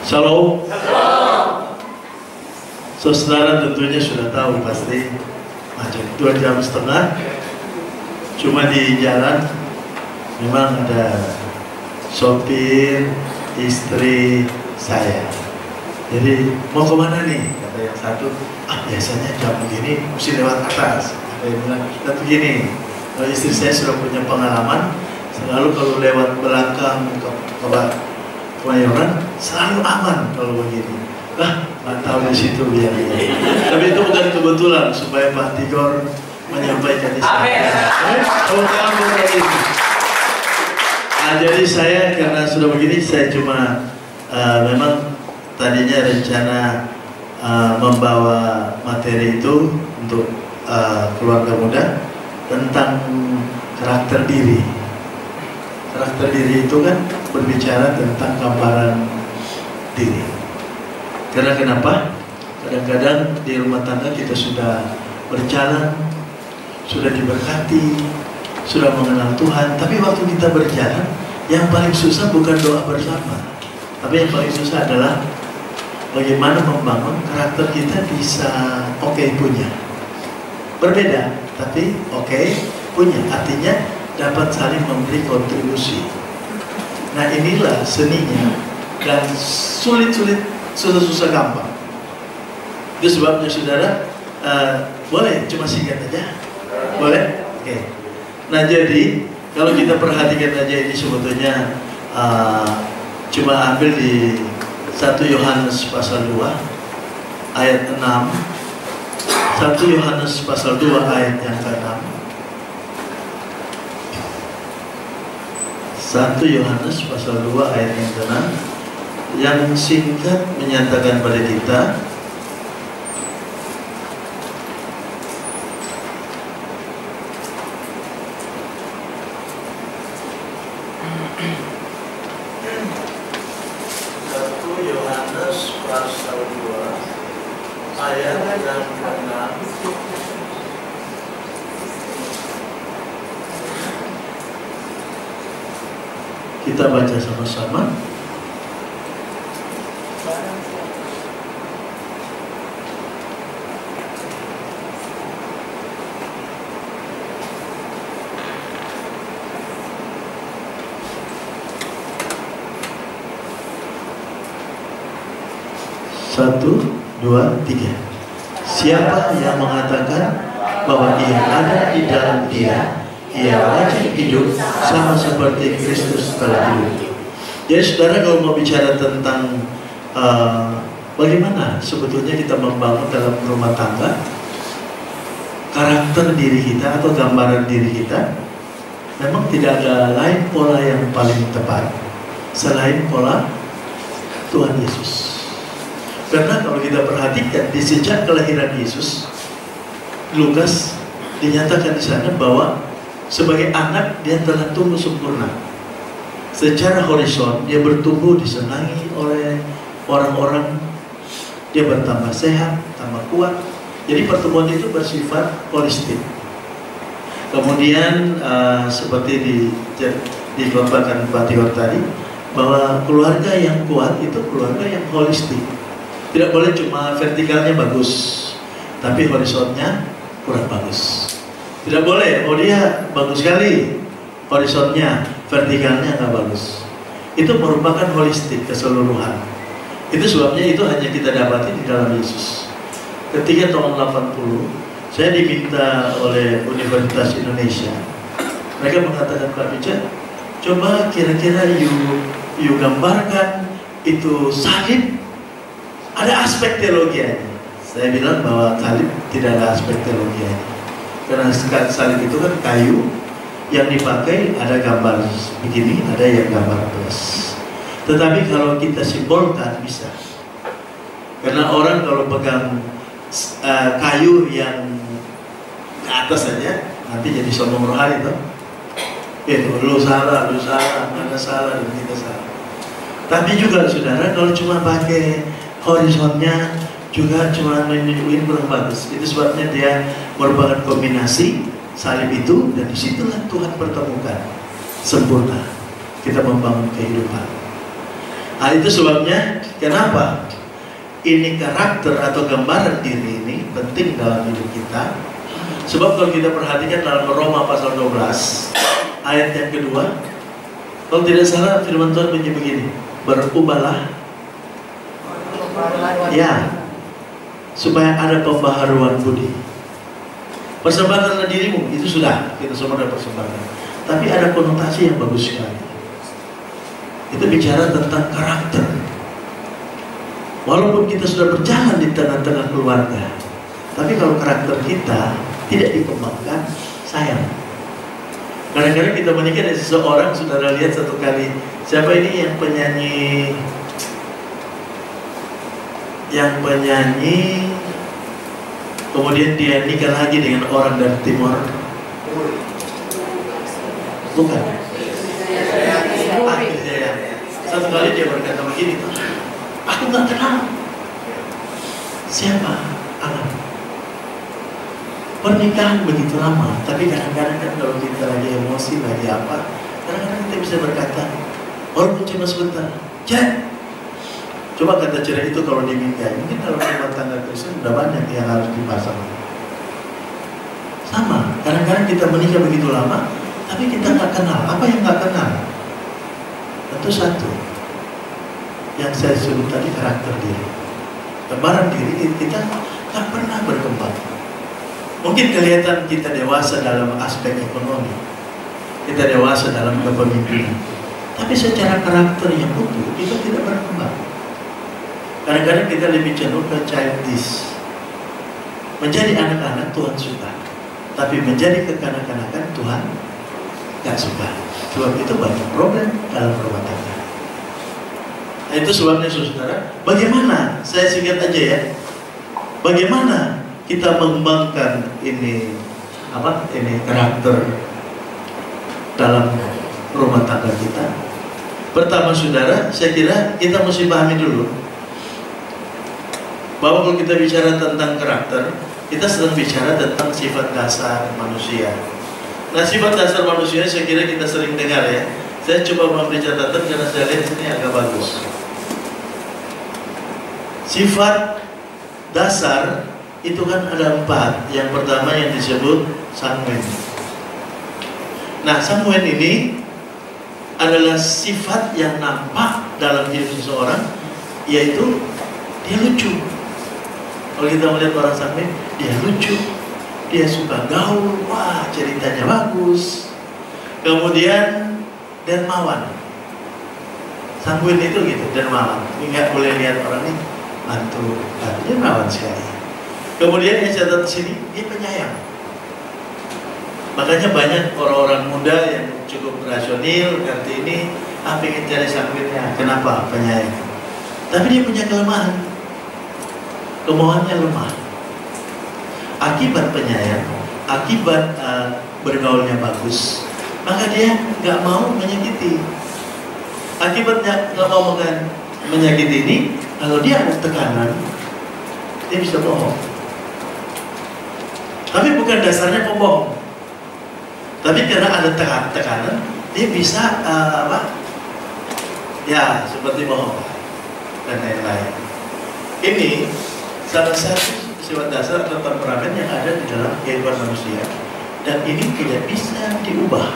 Shalom. Saudara tentunya sudah tahu pasti macet 2,5 jam. Cuma di jalan memang ada sopir istri saya. Jadi mau kemana nih? Kata yang satu, biasanya jam begini mesti lewat atas. Ada yang bilang kita begini. Kalau istri saya sudah punya pengalaman, selalu kalau lewat belakang ke Kemayoran selalu aman kalau begini. Nggak tahu di situ biar. Tapi itu bukan kebetulan supaya Pak Tigor menyampaikan di sana. Jadi saya karena sudah begini, saya cuma memang tadinya rencana membawa materi itu untuk keluarga muda tentang karakter diri. Karakter diri itu kan berbicara tentang gambaran diri. Karena kenapa? Kadang-kadang di rumah tangga kita sudah berjalan, sudah diberkati, sudah mengenal Tuhan, tapi waktu kita berjalan, yang paling susah bukan doa bersama, tapi yang paling susah adalah bagaimana membangun karakter kita bisa punya. Berbeda, tapi punya. Artinya dapat saling memberi kontribusi. Nah inilah seninya, dan sulit-sulit, susah-susah gampang. Itu sebabnya saudara, boleh cuma singkat aja? Boleh? Oke. Nah jadi, kalau kita perhatikan aja ini sebetulnya cuma ambil di 1 Yohanes pasal 2 ayat 6. 1 Yohanes pasal 2 ayat yang ke-6. 1 Yohanes pasal 2 ayat yang ke-6 yang singkat menyatakan pada kita kita baca sama-sama. Satu, dua, tiga. Siapa yang mengatakan bahwa ia ada di dalam Dia, ia wajib hidup sama seperti Kristus telah hidup. Jadi saudara, kalau mau bicara tentang bagaimana sebetulnya kita membangun dalam rumah tangga karakter diri kita atau gambaran diri kita, memang tidak ada lain pola yang paling tepat selain pola Tuhan Yesus. Karena kalau kita perhatikan di sejak kelahiran Yesus, Lukas dinyatakan di sana bahwa sebagai anak dia telah tumbuh sempurna. Secara horizon dia bertumbuh, disenangi oleh orang-orang, dia bertambah sehat, tambah kuat. Jadi pertumbuhan itu bersifat holistik. Kemudian seperti dikatakan Pak Tigor tadi, bahwa keluarga yang kuat itu keluarga yang holistik. Tidak boleh cuma vertikalnya bagus, tapi horizonnya kurang bagus. Tidak boleh, dia bagus sekali horizonnya, vertikalnya nggak bagus. Itu merupakan holistik, keseluruhan. Itu sebabnya itu hanya kita dapati di dalam Yesus. Ketika tahun 80, saya diminta oleh Universitas Indonesia. Mereka mengatakan, Pak Richard, coba kira-kira you gambarkan itu salib, ada aspek teologianya. Saya bilang bahwa salib tidak ada aspek teologianya. Karena salib itu kan kayu yang dipakai, ada gambar begini, ada yang gambar plus. Tetapi kalau kita simbolkan bisa. Karena orang kalau pegang kayu yang ke atas saja, nanti jadi sombong rohani toh. Itu lu salah, mana salah, dan kita salah. Tapi juga saudara, kalau cuma pakai horizonnya juga cuma menunjukin kurang bagus. Itu sebabnya dia merupakan kombinasi salib itu, dan disitulah Tuhan pertemukan sempurna kita membangun kehidupan. Nah, itu sebabnya kenapa ini karakter atau gambaran diri ini penting dalam hidup kita. Sebab kalau kita perhatikan dalam Roma pasal 12 ayat yang kedua, kalau tidak salah firman Tuhan bunyi begini, berubahlah ya, supaya ada pembaharuan budi. Persembahkanlah dirimu, itu sudah kita semua sudah persembahkan. Tapi ada konotasi yang bagus sekali. Itu bicara tentang karakter. Walaupun kita sudah berjalan di tengah-tengah keluarga, tapi kalau karakter kita tidak dikembangkan, sayang. Kadang-kadang kita menikah dengan seseorang, saudara lihat satu kali, siapa ini yang penyanyi kemudian dia nikah lagi dengan orang dari timur, bukan? Satu kali dia berkata begini, aku nggak kenal siapa anak. Pernikahan begitu lama, tapi kadang-kadang kan kalau kita lagi emosi, lagi apa, kadang-kadang kita bisa berkata, walaupun cuma sebentar, Jack. Coba kata cerai itu kalau diminta, mungkin kalau rumah tangga Kristen udah banyak yang harus dipasang. Sama, kadang-kadang kita menikah begitu lama, tapi kita nggak kenal. Apa yang nggak kenal? Tentu satu, yang saya sebut tadi karakter diri. Gambaran diri kita nggak pernah berkembang. Mungkin kelihatan kita dewasa dalam aspek ekonomi, kita dewasa dalam kepemimpinan, tapi secara karakter yang utuh kita tidak berkembang. Kadang-kadang kita lebih cenderung ke childish. Menjadi anak-anak Tuhan suka, tapi menjadi kekanak-kanakan Tuhan gak suka. Sebab itu banyak problem dalam rumah tangga. Nah, itu sebabnya saudara, bagaimana, saya singkat aja ya, bagaimana kita mengembangkan ini karakter dalam rumah tangga kita. Pertama saudara, saya kira kita mesti pahami dulu bahwa kalau kita bicara tentang karakter, kita sedang bicara tentang sifat dasar manusia. Nah, sifat dasar manusia saya kira kita sering dengar ya. Saya coba memberi catatan karena saya lihat ini agak bagus. Sifat dasar itu kan ada 4. Yang pertama yang disebut sanguin. Nah, sanguin ini adalah sifat yang nampak dalam hidup seseorang, yaitu dia lucu. Kalau kita melihat orang sanguin, dia lucu, dia suka gaul, wah ceritanya bagus. Kemudian dermawan. Sanguin itu gitu, dermawan. Nggak boleh lihat orang ini mantul, dermawan sekali. Kemudian yang catat di sini, dia penyayang. Makanya banyak orang-orang muda yang cukup rasional, ngerti ini, ingin cari sanguinnya. Kenapa? Penyayang. Tapi dia punya kelemahan. Kemauannya lemah. Akibat penyayang, akibat bergaulnya bagus, maka dia nggak mau menyakiti. Akibatnya nggak mau menyakiti ini, kalau dia ada tekanan, dia bisa bohong. Tapi bukan dasarnya pembohong. Tapi karena ada tekanan, dia bisa ya seperti bohong dan lain-lain. Ini salah satu sifat dasar atau temperamen yang ada di dalam kehidupan manusia, dan ini tidak bisa diubah.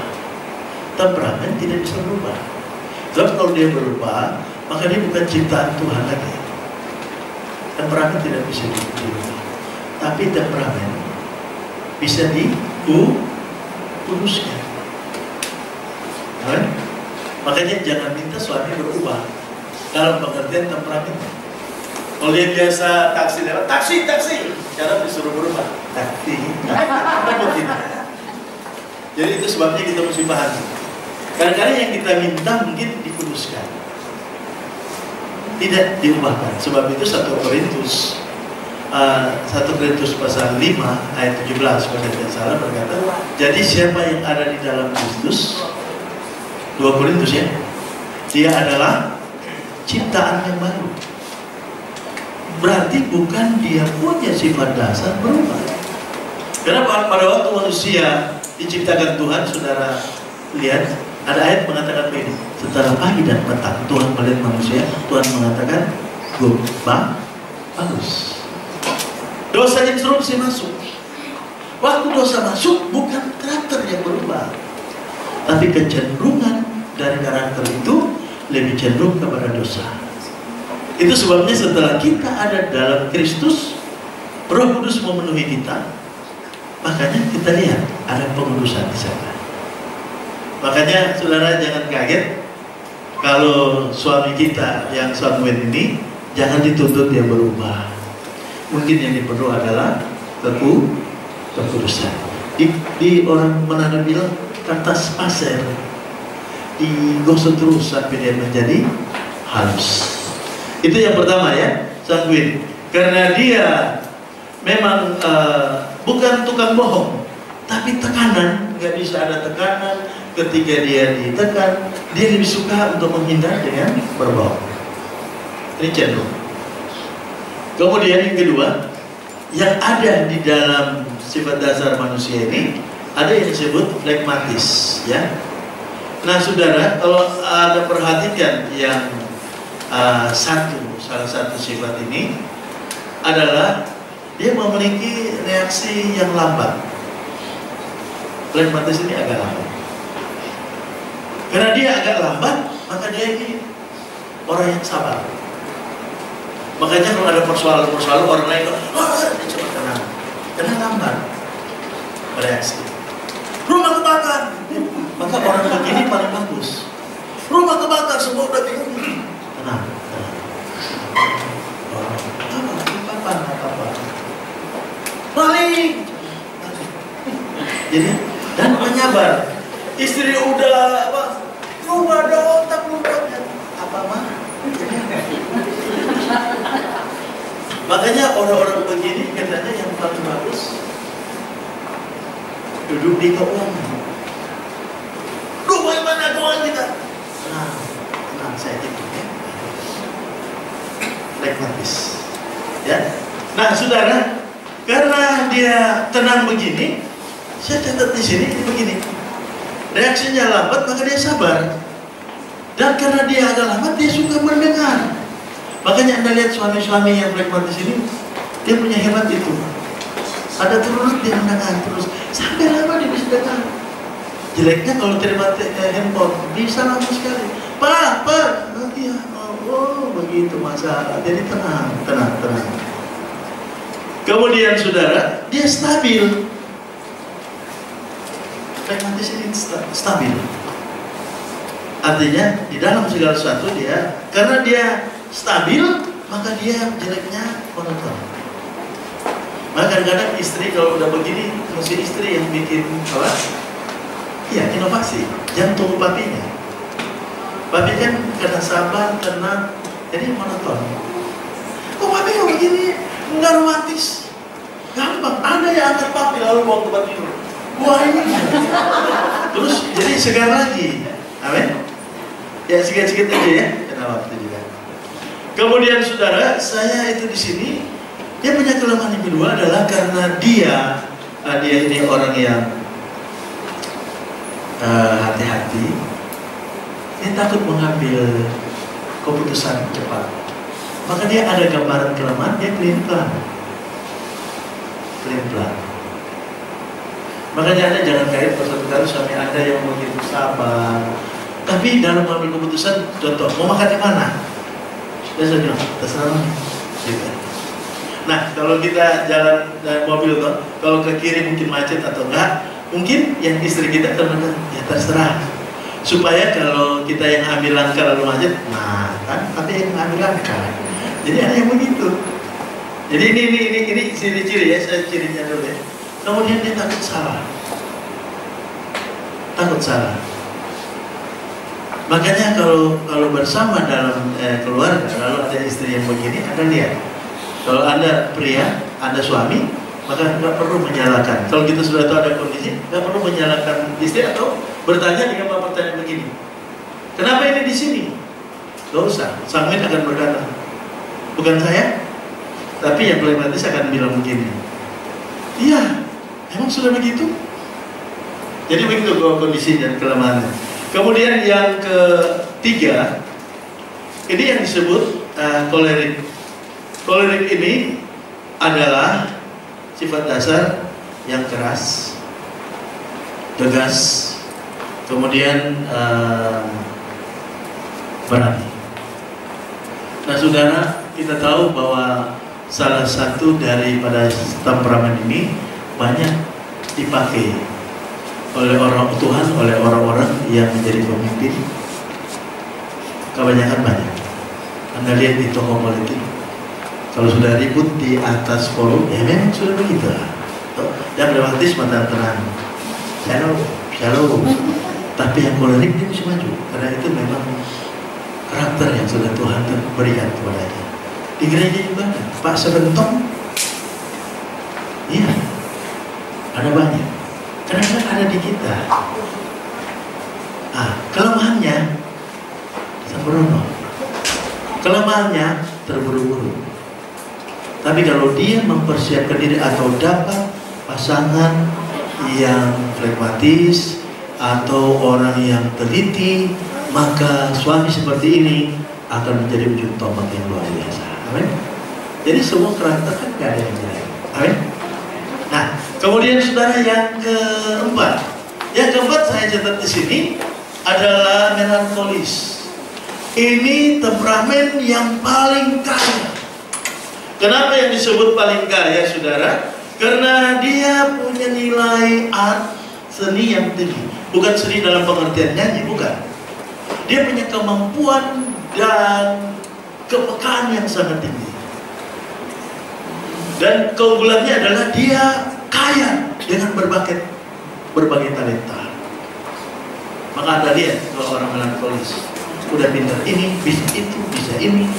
Temperamen tidak bisa berubah. Sebab kalau dia berubah, maka dia bukan ciptaan Tuhan lagi. Temperamen tidak bisa diubah. Tapi temperamen bisa diuruskan. Makanya jangan minta suami berubah dalam pengertian temperamen. Kalau dia biasa taksi lewat, taksi, sekarang disuruh berubah, taksi. Jadi itu sebabnya kita mesti paham. Kadang-kadang yang kita minta mungkin dikuduskan, tidak diubahkan. Sebab itu 1 Korintus pasal 5 ayat 17 kalau tidak salah berkata, jadi siapa yang ada di dalam Kristus, 2 Korintus ya, dia adalah ciptaan yang baru. Berarti bukan dia punya sifat dasar berubah. Karena pada waktu manusia diciptakan Tuhan, saudara lihat, Ada ayat mengatakan begini, setelah pagi dan petang Tuhan melihat manusia, Tuhan mengatakan good, bagus. Dosa instruksi masuk. Waktu dosa masuk, bukan karakter yang berubah, tapi kecenderungan dari karakter itu lebih cenderung kepada dosa. Itu sebabnya setelah kita ada dalam Kristus, Roh Kudus memenuhi kita, makanya kita lihat ada pengudusan di sana. Makanya saudara jangan kaget kalau suami kita yang Samuel ini jangan dituntut dia berubah. Mungkin yang diperlu adalah kekudusan. Di orang Manado bilang kertas pasir digosok terus sampai dia menjadi halus. Itu yang pertama ya, Samuel. Karena dia memang bukan tukang bohong, tapi tekanan, nggak bisa ada tekanan. Ketika dia ditekan, dia lebih suka untuk menghindar dengan berbohong. Ini cenderung. Kemudian yang kedua, yang ada di dalam sifat dasar manusia ini ada yang disebut flegmatis, ya. Nah, saudara, kalau Anda perhatikan yang salah satu sifat ini adalah dia memiliki reaksi yang lambat. Flegmatis ini agak lambat. Karena dia agak lambat, maka dia ini orang yang sabar. Makanya kalau ada persoalan orang lain, dia coba tenang, karena lambat bereaksi. Rumah kebakar, maka orang begini paling bagus. Rumah kebakar, semua udah bingung. Tenang. Apa? Maling. Jadi dan menyabar. Istri udah apa? Rumah ada otak rupanya. Apa mah? Makanya orang-orang begini katanya yang paling bagus duduk di keuangan. Rumah mana keuangan kita? Tenang saya hitung ya. Flegmatis. Ya. Nah, saudara, karena dia tenang begini, saya catat di sini begini. Reaksinya lambat, maka dia sabar. Dan karena dia agak lambat, dia suka mendengar. Makanya Anda lihat suami-suami yang flegmatis ini, dia punya hebat itu. Ada terus dia mendengar terus sampai lama dia bisa dengar. Jeleknya kalau terima handphone bisa lama sekali. Pak, iya, oh begitu masalah. Jadi tenang. Kemudian saudara, dia stabil. Flegmatis ini stabil. Artinya di dalam segala sesuatu dia, karena dia stabil, maka dia jeleknya monoton. Maka kadang-kadang istri kalau udah begini, mesti istri yang bikin apa? Iya, inovasi. Jangan tunggu papinya. Papi kan karena sabar, tenang, jadi monoton. Kok papi kok begini? Enggak romantis. Gampang. Ada yang angkat papi lalu bawa ke tempat tidur. Wah ini. Terus jadi segar lagi. Amin. Ya sedikit-sedikit aja ya. Karena waktu juga. Kemudian saudara, saya itu di sini. Dia punya kelemahan yang kedua adalah karena dia ini orang yang hati-hati. Dia takut mengambil keputusan cepat. Maka dia ada gambaran kelemahan, dia pelin-pelan. Makanya Anda jangan kait suatu kali suami Anda yang begitu sabar. Tapi dalam mengambil keputusan, contoh, mau makan di mana? Dia bilang, terserah gitu. Nah, kalau kita jalan mobil tuh, kalau ke kiri mungkin macet atau enggak, mungkin yang istri kita ternyata ya terserah. Supaya kalau kita yang ambil langkah lalu macet, nah kan, tapi yang ambil langkah. Jadi ada yang begitu. Jadi ini ciri-ciri ya, saya cirinya dulu ya. Kemudian dia takut salah. Makanya kalau bersama dalam keluarga, lalu ada istri yang begini, Anda lihat. Kalau Anda pria, Anda suami, maka nggak perlu menyalahkan. Kalau kita sudah tahu ada kondisi, nggak perlu menyalahkan istri atau bertanya dengan pertanyaan begini. Kenapa ini di sini? Gak usah. Samuel akan berkata, bukan saya, tapi yang flegmatis akan bilang begini. Iya, emang sudah begitu? Jadi begitu kondisi dan kelemahannya. Kemudian yang ketiga, ini yang disebut kolerik. Kolerik ini adalah sifat dasar yang keras, tegas, kemudian berani. Nah saudara, kita tahu bahwa salah satu daripada temperamen ini banyak dipakai oleh orang Tuhan, oleh orang-orang yang menjadi pemimpin. Kebanyakan banyak. Anda lihat di toko politik, kalau sudah ribut di atas forum, ya memang sudah begitu. Yang dramatis mata tenang, shalom. Tapi yang kolerik dia bisa maju, karena itu memang karakter yang sudah Tuhan berikan kepadanya. Di gereja juga ada Pak Sebentong, iya, ada banyak. Karena ada di kita. Kelemahannya sembrono, kelemahannya terburu-buru. Tapi kalau dia mempersiapkan diri atau dapat pasangan yang pragmatis atau orang yang teliti, maka suami seperti ini akan menjadi ujung tombak yang luar biasa. Amin. Jadi semua karakter kan gak ada yang jelek. Amin. Nah, kemudian saudara yang keempat. Yang keempat saya catat di sini adalah melankolis. Ini temperamen yang paling kaya. Kenapa yang disebut paling kaya, saudara? Karena dia punya nilai art, seni yang tinggi. Bukan seni dalam pengertian nyanyi, bukan. Dia punya kemampuan dan kepekaan yang sangat tinggi. Dan keunggulannya adalah dia kaya dengan berbagai talenta. Maka Anda lihat kalau orang melankolis, udah pintar ini, bisa itu, bisa ini.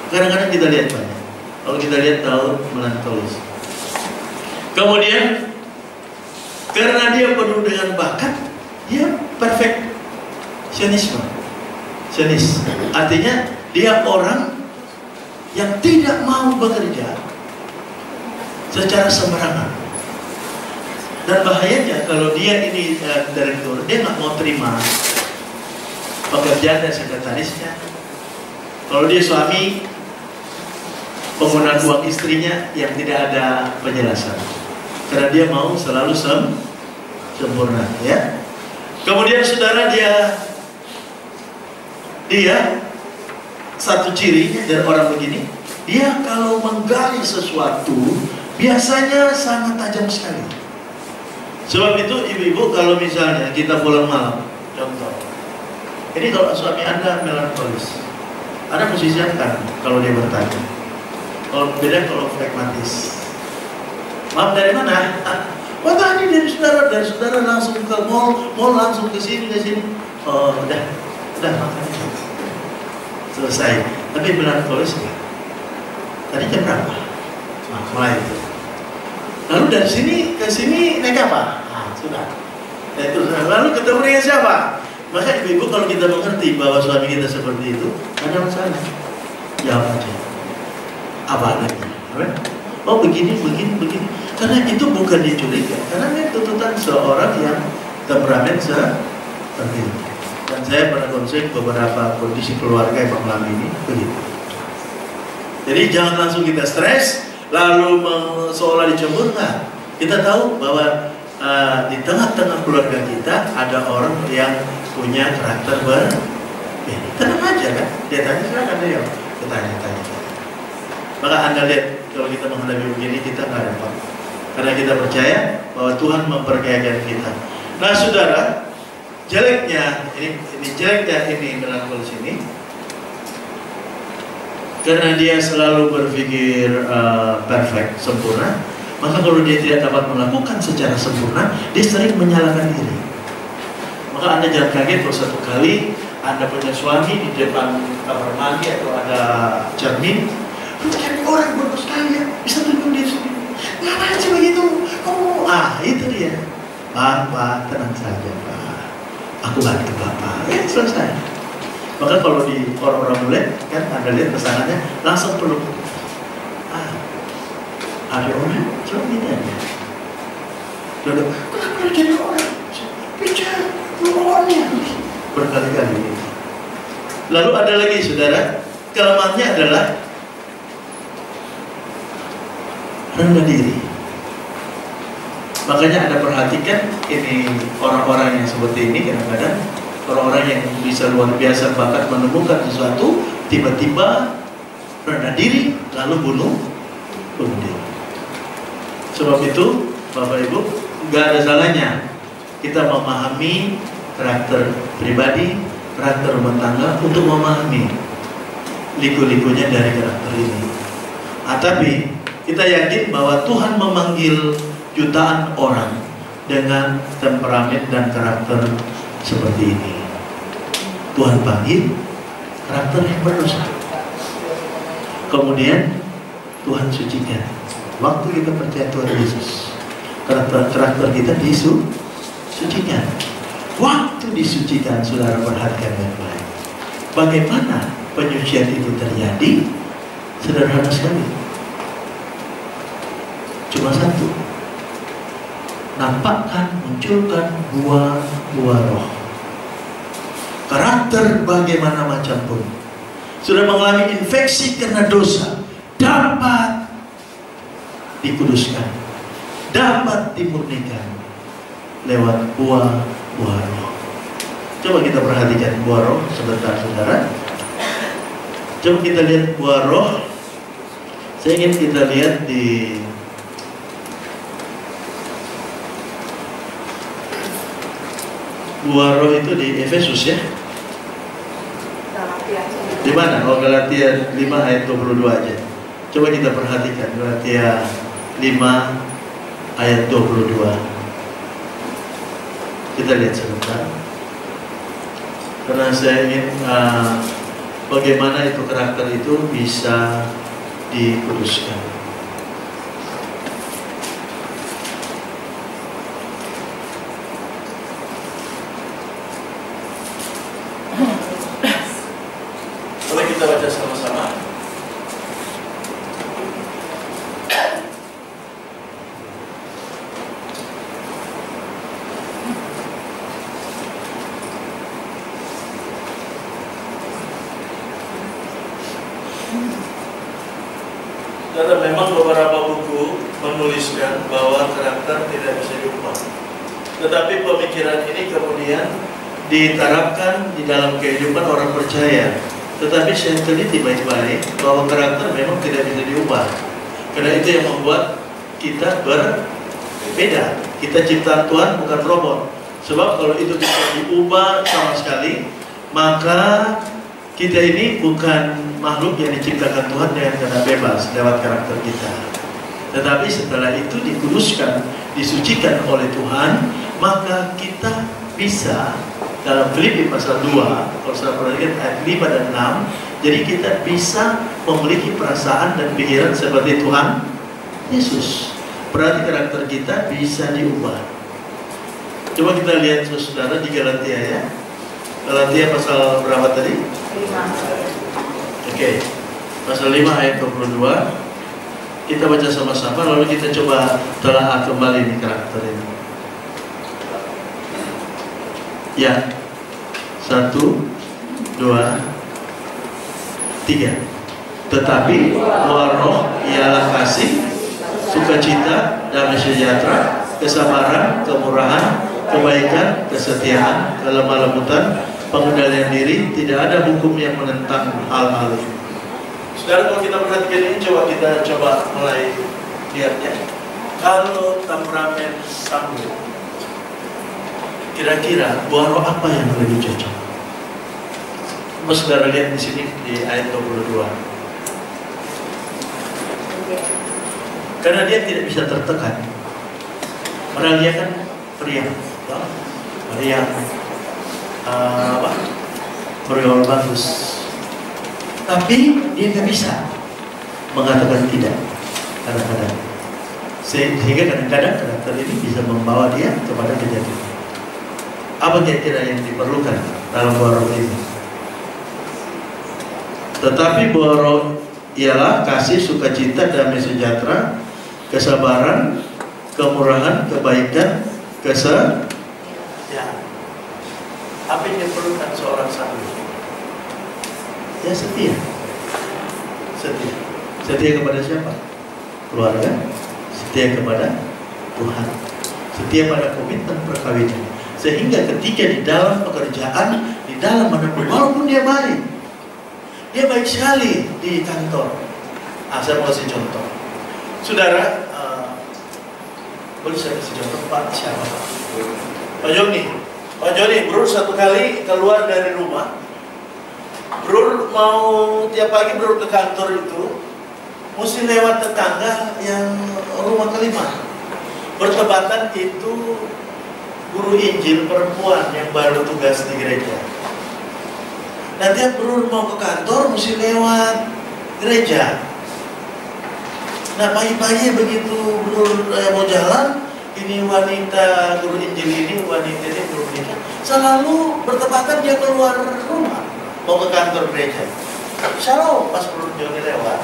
Kadang-kadang kita lihat banyak. Kalau kita lihat tahu melankolis. Kemudian karena dia penuh dengan bakat, dia perfeksionisme. Artinya dia orang yang tidak mau bekerja secara sembarangan. Dan bahayanya kalau dia ini direktur, dia nggak mau terima pekerjaan dan sekretarisnya. Kalau dia suami, penggunaan uang istrinya yang tidak ada penjelasan, karena dia mau selalu sempurna, ya. Kemudian saudara, dia satu cirinya dari orang begini, dia kalau menggali sesuatu biasanya sangat tajam sekali. Sebab itu ibu-ibu, kalau misalnya kita pulang malam, contoh, ini kalau suami Anda melankolis, Anda mesti siapkan kalau dia bertanya. Kalau beda kalau pragmatis. Maaf, dari mana? Oh tadi dari saudara langsung ke mall langsung ke sini. Oh udah makan itu. Selesai. Tapi melankolis ya. Tadi jam berapa? Mulai itu. Lalu dari sini ke sini naik apa? Sudah. Lalu ketemu dengan siapa? Maka ibu-ibu, kalau kita mengerti bahwa suami kita seperti itu, ada masalah. Jawab aja. Apa adanya? Oh begini. Karena itu bukan dicuriga, karena ini tuntutan seorang yang temperamen seperti itu. Dan saya pernah konsep beberapa kondisi keluarga yang mengalami ini begitu. Jadi jangan langsung kita stres, lalu seolah dicembur. Nah, kita tahu bahwa di tengah-tengah keluarga kita ada orang yang punya karakter tenang aja kan. Dia tanya, silakan dia tanya. Maka Anda lihat, kalau kita menghadapi begini, kita nggak repot. Karena kita percaya bahwa Tuhan memperkayakan kita. Nah saudara, jeleknya ini melankolis ini, karena dia selalu berpikir perfect, sempurna. Maka kalau dia tidak dapat melakukan secara sempurna, dia sering menyalahkan diri. Maka Anda jangan kaget kalau satu kali Anda punya suami di depan kamar mandi atau ada cermin, cari orang bagus sekali ya, bisa tunjuk dia sendiri. Ngapain sih begitu? Itu dia. Pak, tenang saja Pak. Aku bantu Bapak. Ya selesai. Maka kalau di orang-orang mulai, kan Anda lihat pasangannya langsung peluk. Ada orang, coba gini aja. Kenapa jadi orang? Bicara, peluk orangnya. berkali-kali. Lalu ada lagi saudara, kelemahannya adalah rendah diri. Makanya Anda perhatikan ini orang-orang yang seperti ini kadang-kadang orang-orang yang bisa luar biasa bakat menemukan sesuatu, tiba-tiba rendah diri lalu bunuh diri. Sebab itu Bapak Ibu, nggak ada salahnya kita memahami karakter pribadi, karakter rumah tangga untuk memahami liku-likunya dari karakter ini. Tapi kita yakin bahwa Tuhan memanggil jutaan orang dengan temperamen dan karakter seperti ini. Tuhan panggil karakter yang berdosa. Kemudian Tuhan sucikan. Waktu kita percaya Tuhan Yesus, karakter kita disucikan. Waktu disucikan, saudara perhatikan baik-baik. Bagaimana penyucian itu terjadi? Sederhana sekali. Cuma satu. Nampakkan, munculkan buah roh. Karakter bagaimana macam pun, sudah mengalami infeksi karena dosa, dapat dikuduskan, dapat dimurnikan lewat buah roh. Coba kita perhatikan buah roh sebentar saudara. Coba kita lihat buah roh. Saya ingin kita lihat di buah roh itu di Efesus ya. Di mana? Oh, Galatia 5 ayat 22 aja. Coba kita perhatikan Galatia 5 ayat 22. Kita lihat sebentar. Karena saya ingin bagaimana itu karakter itu bisa dikuduskan. Boleh kita baca sama-sama? Karena memang beberapa buku menuliskan bahwa karakter tidak bisa diubah. Tetapi pemikiran ini kemudian diterapkan di dalam kehidupan orang percaya. Tetapi saya teliti baik-baik bahwa karakter memang tidak bisa diubah. Karena itu yang membuat kita berbeda. Kita ciptaan Tuhan, bukan robot. Sebab kalau itu bisa diubah sama sekali, maka kita ini bukan makhluk yang diciptakan Tuhan dengan cara bebas lewat karakter kita. Tetapi setelah itu dikuduskan, disucikan oleh Tuhan, maka kita bisa dalam Filipi pasal 2, kalau saya perhatikan ayat 5 dan 6, jadi kita bisa memiliki perasaan dan pikiran seperti Tuhan Yesus. Berarti karakter kita bisa diubah. Coba kita lihat saudara di Galatia ya. Galatia pasal berapa tadi? 5. Oke. Pasal 5 ayat 22. Kita baca sama-sama lalu kita coba telaah kembali di karakter ini. Ya, 1, 2, 3. Tetapi buah roh ialah kasih, sukacita, damai sejahtera, kesabaran, kemurahan, kebaikan, kesetiaan, kelemah lembutan, pengendalian diri. Tidak ada hukum yang menentang hal-hal itu. Sekarang kalau kita perhatikan ini, coba mulai lihatnya. Kalau temperamen Samuel, kira-kira buah roh apa yang lebih cocok? Coba saudara lihat di sini di ayat 22. Karena dia tidak bisa tertekan. Padahal dia kan periang, bergaul bagus. Tapi dia nggak bisa mengatakan tidak kadang-kadang. Sehingga kadang-kadang karakter ini bisa membawa dia kepada kejadian. Apa kira-kira yang diperlukan dalam buah roh ini? Tetapi buah roh ialah kasih, sukacita, damai sejahtera, kesabaran, kemurahan, kebaikan, kesetiaan. Apa yang diperlukan seorang sahabat? Ya setia. Setia. Setia kepada siapa? Keluarga. Setia kepada Tuhan. Setia pada komitmen perkawinan. Sehingga ketika di dalam pekerjaan, di dalam manapun, walaupun dia baik sekali di kantor. Saya mau kasih contoh. Saudara, boleh saya kasih contoh Pak siapa? Pak Joni, Bro satu kali keluar dari rumah. Bro mau tiap pagi Bro ke kantor itu, mesti lewat tetangga yang rumah kelima. Bertepatan itu guru Injil perempuan yang baru tugas di gereja. Nah tiap Bro mau ke kantor, mesti lewat gereja. Nah pagi-pagi begitu Bro mau jalan, ini wanita guru Injil ini, wanita ini belum menikah, selalu bertepatan dia keluar rumah mau ke kantor gereja. Shalom, pas Bro Joni lewat,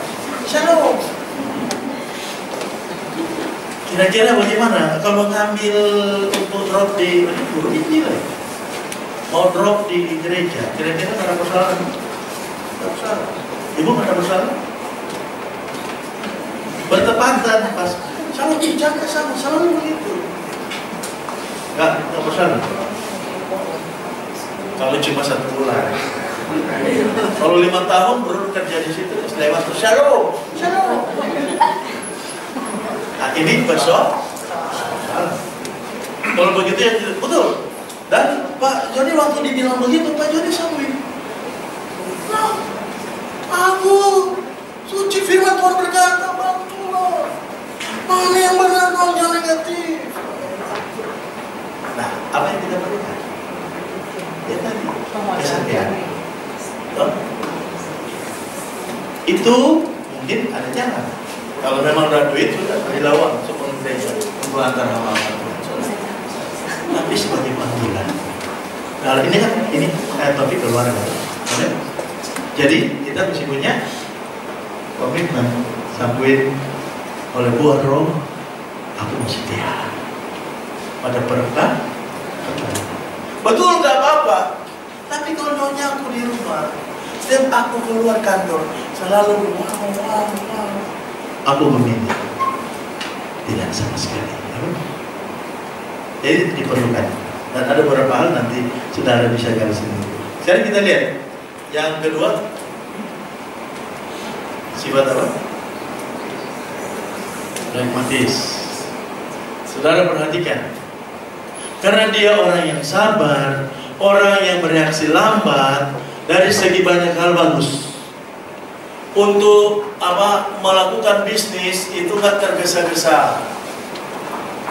shalom. Kira-kira bagaimana kalau ngambil untuk drop di guru Injil, mau drop di gereja, kira-kira ada masalah? Tidak masalah. Ibu ada masalah? Bertepatan pas selalu jaga sama, selalu begitu. Enggak masalah. Kalau cuma 1 bulan. Kalau 5 tahun baru kerja di situ, lewat terus shalom. Nah ini besok. Kalau begitu ya betul. Dan Pak Joni waktu dibilang begitu, Pak Joni sambil, nah, aku suci firman Tuhan berkata, bantulah. Mana yang benar dong, yang negatif. Nah, apa yang kita perlukan? Ya tadi, kesetiaan. Itu mungkin ada jalan. Kalau memang ada duit, sudah dilawan sebelum gereja untuk antar hal-hal. Tapi sebagai panggilan. Nah, ini kan topik keluarga. Jadi kita mesti punya komitmen sampai oleh buah roh, aku mau setia pada perkara. Betul, nggak apa-apa. Tapi kalau nyonya aku di rumah, setiap aku keluar kantor, selalu wow. Aku memilih tidak sama sekali. Jadi diperlukan. Dan ada beberapa hal nanti saudara bisa garis ini. Sekarang kita lihat yang kedua, sifat apa? Pragmatis. Saudara perhatikan, karena dia orang yang sabar, orang yang bereaksi lambat, dari segi banyak hal bagus. Untuk melakukan bisnis itu nggak tergesa-gesa.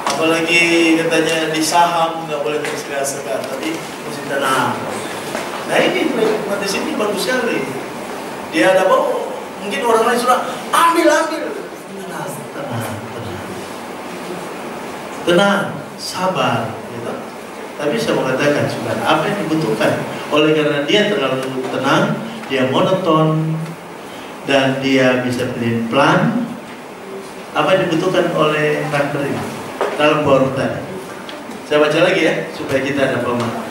Apalagi katanya di saham nggak boleh tergesa-gesa, tapi mesti tenang. Nah ini pragmatis ini bagus sekali. Dia ada mungkin orang lain sudah ambil. Tenang, sabar, gitu. Tapi saya mengatakan sudah apa yang dibutuhkan. Oleh karena dia terlalu tenang, dia monoton, dan dia bisa pilih plan. Apa yang dibutuhkan oleh karakter ini dalam buah roh tadi? Saya baca lagi ya, supaya kita ada pemahaman.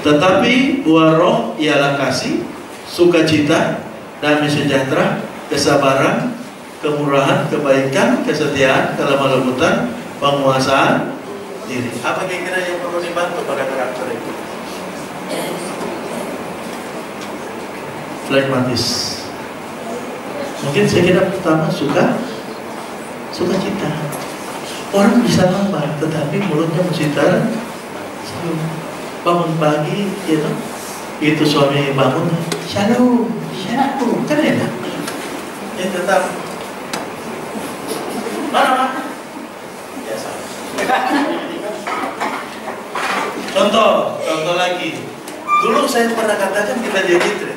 Tetapi buah roh ialah kasih, sukacita, damai sejahtera, kesabaran, kemurahan, kebaikan, kesetiaan, kelemah lembutan, penguasaan diri. Apa kira-kira yang perlu dibantu pada karakter itu? Pragmatis. Mungkin saya kira pertama sukacita. Orang bisa lambat, tetapi mulutnya mesti senyum. Bangun pagi, itu suami bangun, shalom, kan enak. Ya tetap. Mana? Biasa. Contoh lagi. Dulu saya pernah katakan kita jadi tren.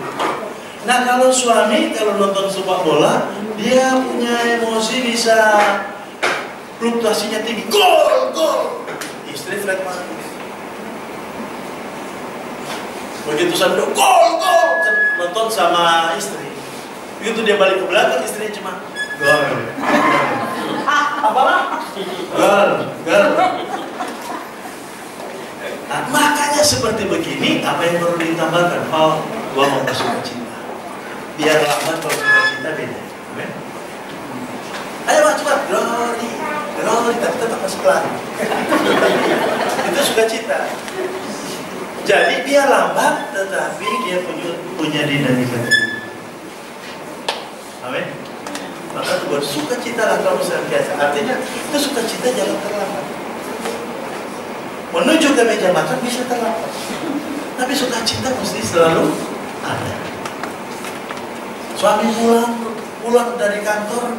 Nah kalau suami kalau nonton sepak bola, dia punya emosi bisa fluktuasinya tinggi, gol. Istri pragmatis. Begitu sampai gol, kan nonton sama istri. Begitu dia balik ke belakang, istrinya cuma gol. Apalah? Gol. Nah, makanya seperti begini, apa yang perlu ditambahkan? Oh, gua mau sukacita. Biar lambat kalau sukacita beda. Amen. Ayo Pak, cepat, glory, tapi tetap masih pelan. Itu sukacita. Jadi dia lambat, tetapi dia punya dinamika. Amin. Maka itu buat sukacita lah kalau senantiasa. Artinya itu sukacita jangan terlambat. Menuju ke meja makan bisa terlambat, tapi sukacita mesti selalu ada. Suami pulang dari kantor,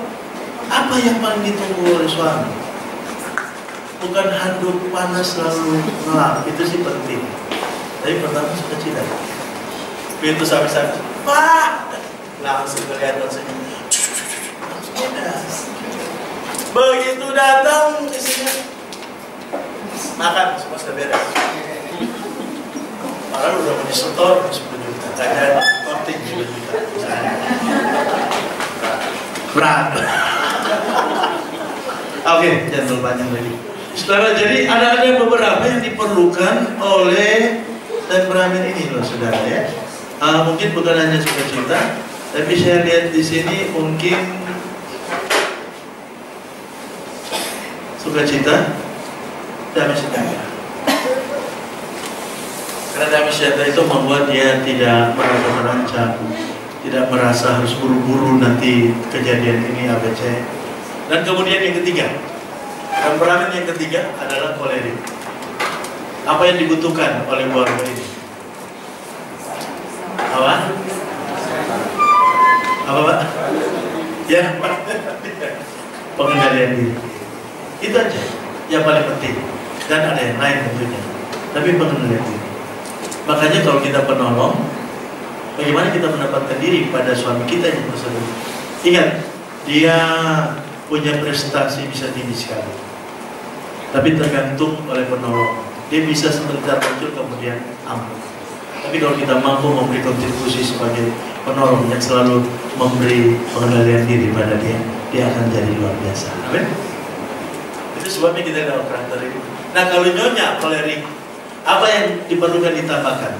apa yang paling ditunggu oleh suami? Bukan handuk panas selalu ngelap, itu sih penting. Tapi pertama sukacita. Begitu sampai wah, langsung kelihatan senyum. Begitu datang isinya makan, semua sudah beres. Padahal udah mau disetor 10 juta, kayak korting 10 juta. Berat. Oke, jangan terlalu panjang lagi. Saudara, jadi ada beberapa yang diperlukan oleh temperamen ini loh, saudara ya. Mungkin bukan hanya sukacita, tapi saya lihat di sini mungkin sukacita, damai sejahtera. Karena damai sejahtera itu membuat dia tidak merasa terancam, tidak merasa harus buru-buru nanti kejadian ini ABC. Dan kemudian yang ketiga, temperamen yang ketiga adalah kolerik. Apa yang dibutuhkan oleh keluarga ini? Apa? Apa Pak? Ya, pengendalian diri. Itu aja yang paling penting. Dan ada yang lain tentunya, tapi pengendalian diri. Makanya kalau kita penolong, bagaimana kita mendapatkan diri pada suami kita yang tersebut? Ingat, dia punya prestasi bisa tinggi sekali, tapi tergantung oleh penolong. Dia bisa sebentar muncul kemudian ampuh. Tapi kalau kita mampu memberi kontribusi sebagai penolong yang selalu memberi pengendalian diri pada dia, dia akan jadi luar biasa. Amin. Itu sebabnya kita dalam karakter ini. Nah, kalau nyonya kolerik, apa yang diperlukan ditambahkan?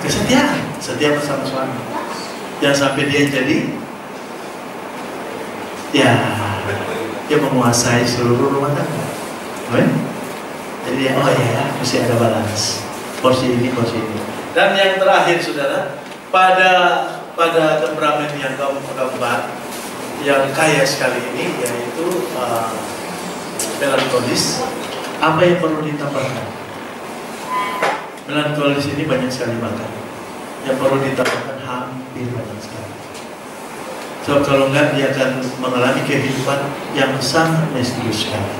Kesetiaan, setia bersama suami. Jangan sampai dia jadi dia menguasai seluruh rumah tangga. Amin. Jadi mesti ada balance. Porsi ini. Dan yang terakhir, saudara, pada temperamen yang keempat, yang kaya sekali ini, yaitu melankolis. Apa yang perlu ditambahkan? Melankolis ini banyak sekali makan. Yang perlu ditambahkan hampir banyak sekali. So, kalau enggak, dia akan mengalami kehidupan yang sangat misterius sekali.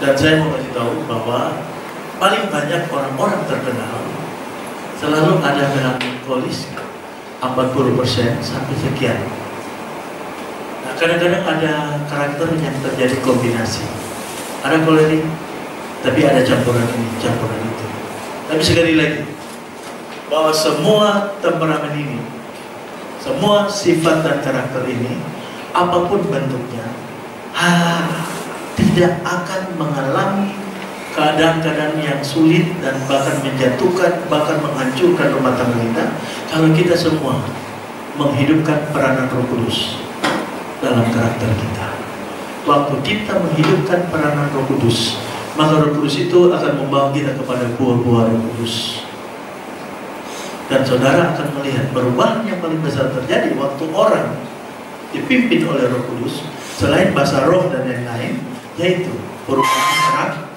Dan saya mau kasih tahu bahwa paling banyak orang-orang terkenal selalu ada melankolis 40% sampai sekian. Nah, kadang-kadang ada karakter yang terjadi kombinasi. Ada kolerik, tapi ada campuran ini, campuran itu. Tapi sekali lagi, bahwa semua temperamen ini, semua sifat dan karakter ini, apapun bentuknya, tidak akan mengalami keadaan-keadaan yang sulit dan bahkan menjatuhkan, bahkan menghancurkan rumah tangga kita kalau kita semua menghidupkan peranan Roh Kudus dalam karakter kita. Waktu kita menghidupkan peranan Roh Kudus, maka Roh Kudus itu akan membawa kita kepada buah-buah Roh Kudus. Dan saudara akan melihat perubahan yang paling besar terjadi waktu orang dipimpin oleh Roh Kudus, selain bahasa roh dan yang lain, yaitu perubahan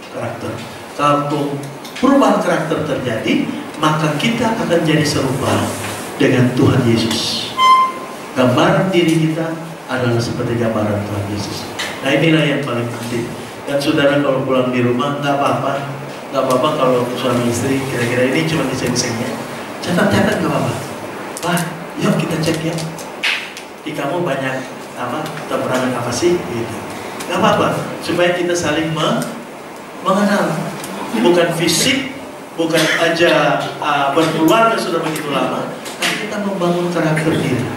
karakter. Kalau perubahan karakter terjadi, maka kita akan jadi serupa dengan Tuhan Yesus. Gambaran diri kita adalah seperti gambaran Tuhan Yesus. Nah, inilah yang paling penting. Dan saudara kalau pulang di rumah, nggak apa-apa kalau suami istri kira-kira ini cuma diseng-sengnya. Catat-catat nggak apa-apa. Wah, yuk kita cek ya. Di kamu banyak temperamen apa sih? Gitu. Nggak apa-apa, supaya kita saling mengenal. Bukan fisik, bukan aja berkeluarga sudah begitu lama, tapi kita membangun karakter diri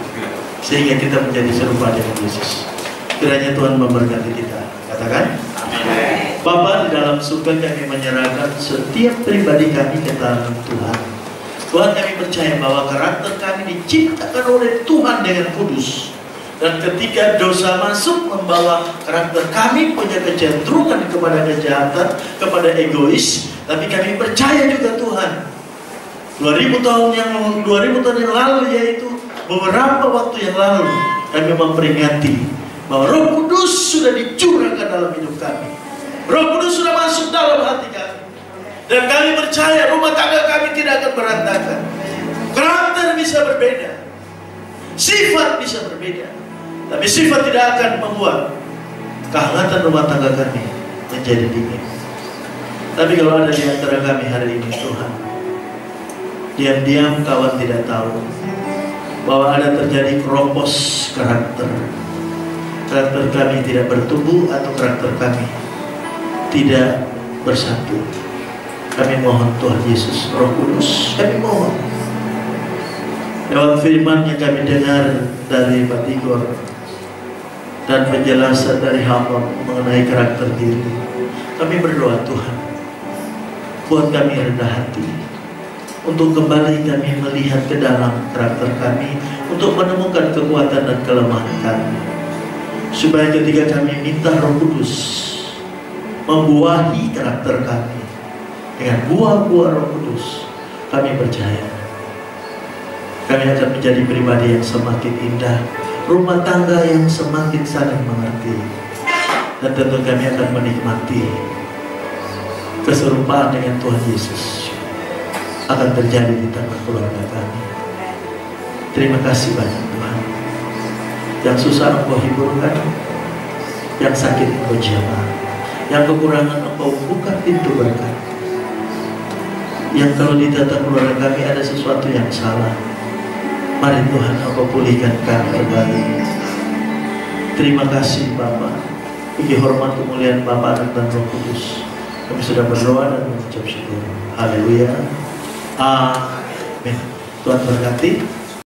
sehingga kita menjadi serupa dengan Yesus. Kiranya Tuhan memberkati kita. Katakan amin. Bapa di dalam surga, kami menyerahkan setiap pribadi kami ke tangan Tuhan. Tuhan, kami percaya bahwa karakter kami diciptakan oleh Tuhan dengan kudus. Dan ketika dosa masuk membawa karakter kami punya kecenderungan kepada kejahatan, kepada egois. Tapi kami percaya juga Tuhan, 2000 tahun yang lalu, yaitu beberapa waktu yang lalu, kami memperingati bahwa Roh Kudus sudah dicurahkan dalam hidup kami. Roh Kudus sudah masuk dalam hati kami. Dan kami percaya rumah tangga kami tidak akan berantakan. Karakter bisa berbeda, sifat bisa berbeda, tapi sifat tidak akan membuat kehangatan rumah tangga kami menjadi dingin. Tapi kalau ada di antara kami hari ini, Tuhan, diam-diam kawan tidak tahu bahwa ada terjadi keropos karakter. Karakter kami tidak bertumbuh atau karakter kami tidak bersatu. Kami mohon Tuhan Yesus, Roh Kudus, kami mohon lewat firman yang kami dengar dari Pak Tigor dan penjelasan dari hamba mengenai karakter diri, kami berdoa Tuhan, buat kami rendah hati untuk kembali kami melihat ke dalam karakter kami, untuk menemukan kekuatan dan kelemahan kami, supaya ketika kami minta Roh Kudus membuahi karakter kami dengan buah-buah Roh Kudus, kami percaya kami akan menjadi pribadi yang semakin indah, rumah tangga yang semakin saling mengerti, dan tentu kami akan menikmati keserupaan dengan Tuhan Yesus akan terjadi di tengah keluarga kami. Terima kasih banyak Tuhan. Yang susah Engkau hiburkan, yang sakit Engkau jamah, yang kekurangan Engkau buka pintu berkat, yang kalau di tata keluarga kami ada sesuatu yang salah, mari Tuhan Engkau pulihkan kami kembali. Terima kasih Bapa. Puji hormat kemuliaan Bapa, Anak dan Roh Kudus. Kami sudah berdoa dan mengucap syukur. Haleluya. Amin. Tuhan berkati.